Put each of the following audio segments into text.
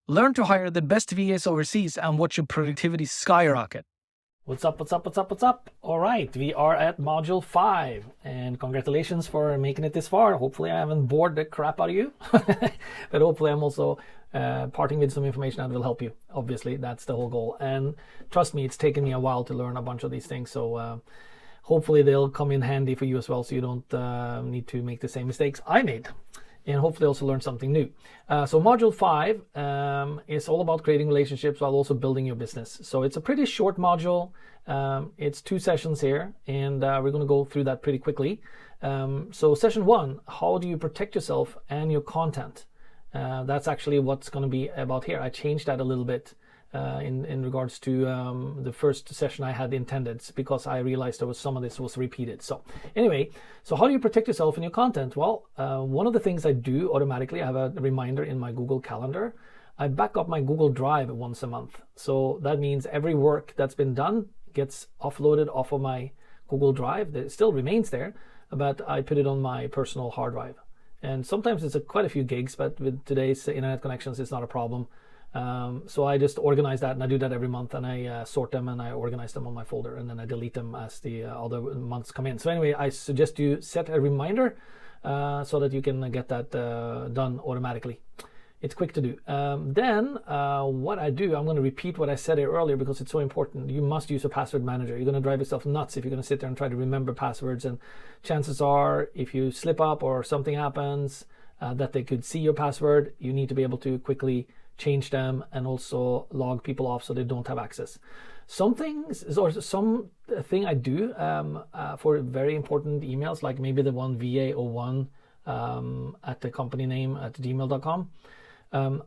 Learn to hire the best VAs overseas and watch your productivity skyrocket. What's up, what's up, what's up, what's up? All right, we are at module 5, and congratulations for making it this far. Hopefully I haven't bored the crap out of you, but hopefully I'm also parting with some information that will help you. Obviously, that's the whole goal. And trust me, it's taken me a while to learn a bunch of these things, so hopefully they'll come in handy for you as well, so you don't need to make the same mistakes I made. And hopefully also learn something new. So module 5 is all about creating relationships while also building your business. So it's a pretty short module. It's 2 sessions here, and we're going to go through that pretty quickly. So session 1, how do you protect yourself and your content? That's actually what's going to be about here. I changed that a little bit in regards to the first session I had intended, because I realized there was some of this was repeated. So anyway, so how do you protect yourself and your content? Well, one of the things I do automatically, I have a reminder in my Google Calendar. I back up my Google Drive once a month. So that means every work that's been done gets offloaded off of my Google Drive. It still remains there, but I put it on my personal hard drive. And sometimes it's quite a few gigs, but with today's internet connections, it's not a problem. So I just organize that, and I do that every month, and I sort them and I organize them on my folder, and then I delete them as the other months come in. So anyway, I suggest you set a reminder so that you can get that done automatically. It's quick to do. Then what I do, I'm going to repeat what I said here earlier because it's so important. You must use a password manager. You're going to drive yourself nuts if you're going to sit there and try to remember passwords, and chances are if you slip up or something happens that they could see your password, you need to be able to quickly change them and also log people off so they don't have access. Some things, or some thing I do for very important emails, like maybe the one VA01 at the company name at gmail.com,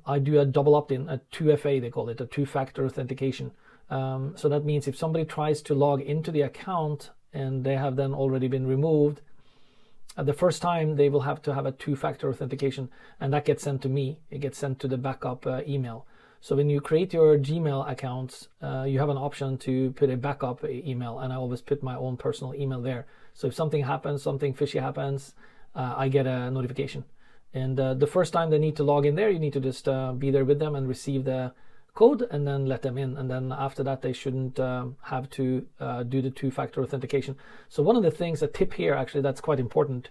I do a double opt-in, a 2FA they call it, a two-factor authentication. So that means if somebody tries to log into the account and they have then already been removed, the first time they will have to have a two-factor authentication, and that gets sent to me. It gets sent to the backup email. So when you create your Gmail accounts, you have an option to put a backup email, and I always put my own personal email there. So if something happens, something fishy happens, I get a notification. And the first time they need to log in there, you need to just be there with them and receive the code and then let them in. And then after that, they shouldn't have to do the two-factor authentication. So one of the things, a tip here actually that's quite important,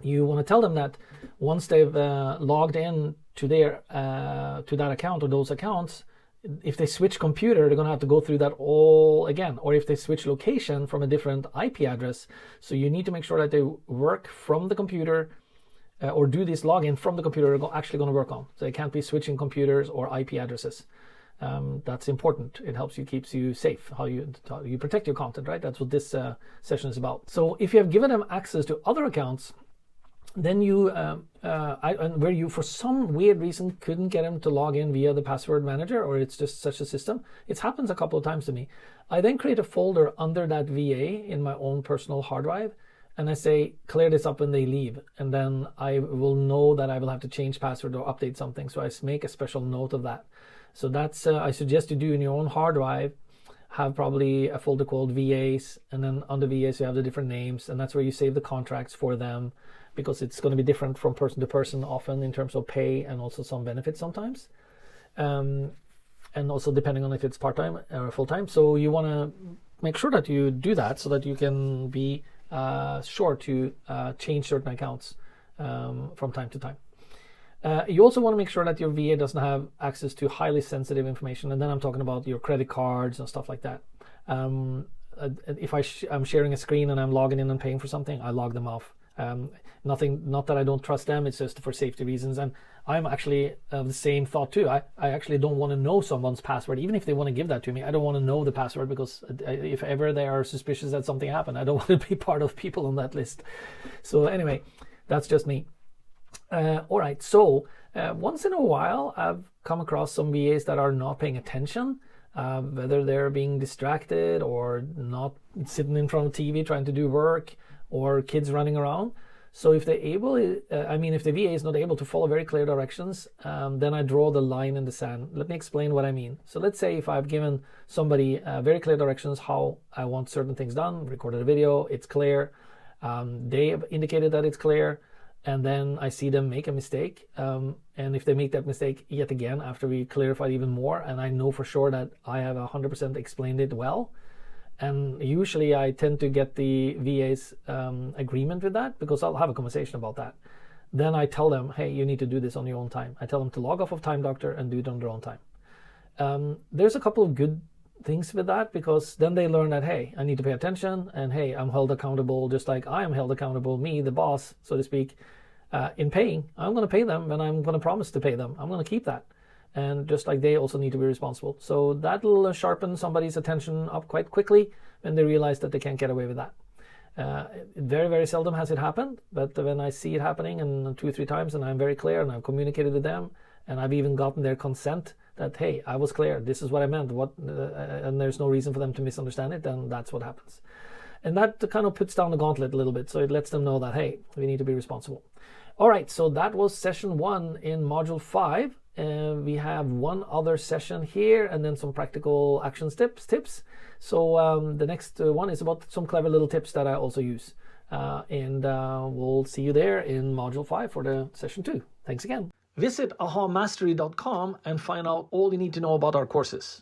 you want to tell them that once they've logged in to their to that account or those accounts, if they switch computer, they're going to have to go through that all again. Or if they switch location from a different IP address, so you need to make sure that they work from the computer or do this login from the computer they're actually going to work on. So they can't be switching computers or IP addresses. That's important. It helps you, keeps you safe. How you protect your content, right? That's what this session is about. So if you have given them access to other accounts, then you, where you for some weird reason couldn't get them to log in via the password manager, or it's just such a system. It happens a couple of times to me. I then create a folder under that VA in my own personal hard drive, and I say, clear this up when they leave. And then I will know that I will have to change password or update something. So I make a special note of that. So that's, I suggest you do in your own hard drive, have probably a folder called VAs, and then under VAs you have the different names, and that's where you save the contracts for them, because it's going to be different from person to person often in terms of pay and also some benefits sometimes. And also depending on if it's part-time or full-time. So you want to make sure that you do that so that you can be sure to change certain accounts from time to time. You also want to make sure that your VA doesn't have access to highly sensitive information, and then I'm talking about your credit cards and stuff like that. If I'm sharing a screen and I'm logging in and paying for something, I log them off. Not that I don't trust them, it's just for safety reasons. And I'm actually of the same thought too. I actually don't want to know someone's password, even if they want to give that to me. I don't want to know the password, because if ever they are suspicious that something happened, I don't want to be part of people on that list. So anyway, that's just me. All right, so once in a while I've come across some VAs that are not paying attention, whether they're being distracted or not sitting in front of TV trying to do work, or kids running around. So if they're able, if the VA is not able to follow very clear directions, then I draw the line in the sand. Let me explain what I mean. So let's say if I've given somebody very clear directions how I want certain things done, recorded a video, it's clear, they have indicated that it's clear, and then I see them make a mistake. And if they make that mistake yet again after we clarify even more, and I know for sure that I have 100% explained it well, and usually I tend to get the VA's agreement with that, because I'll have a conversation about that. Then I tell them, hey, you need to do this on your own time. I tell them to log off of Time Doctor and do it on their own time. There's a couple of good things with that, because then they learn that, hey, I need to pay attention, and hey, I'm held accountable just like I am held accountable, me, the boss, so to speak, in paying. I'm going to pay them, and I'm going to promise to pay them. I'm going to keep that. And just like they also need to be responsible. So that'll sharpen somebody's attention up quite quickly when they realize that they can't get away with that. Very, very seldom has it happened, but when I see it happening, and 2 or 3 times, and I'm very clear, and I've communicated with them, and I've even gotten their consent that, hey, I was clear, this is what I meant, and there's no reason for them to misunderstand it, then that's what happens. And that kind of puts down the gauntlet a little bit, so it lets them know that, hey, we need to be responsible. All right, so that was session 1 in module 5. We have one other session here, and then some practical actions tips. So the next one is about some clever little tips that I also use. And we'll see you there in module 5 for the session 2. Thanks again. Visit ahamastery.com and find out all you need to know about our courses.